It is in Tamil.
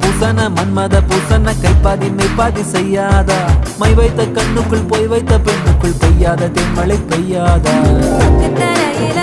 பூசன மன்மத பூசன கைப்பாதி மெய்ப்பாதி செய்யாதா மை வைத்த கண்ணுக்குள் போய் வைத்த பெண்ணுக்குள் பெய்யாத தென்மழை பெய்யாதா தரையில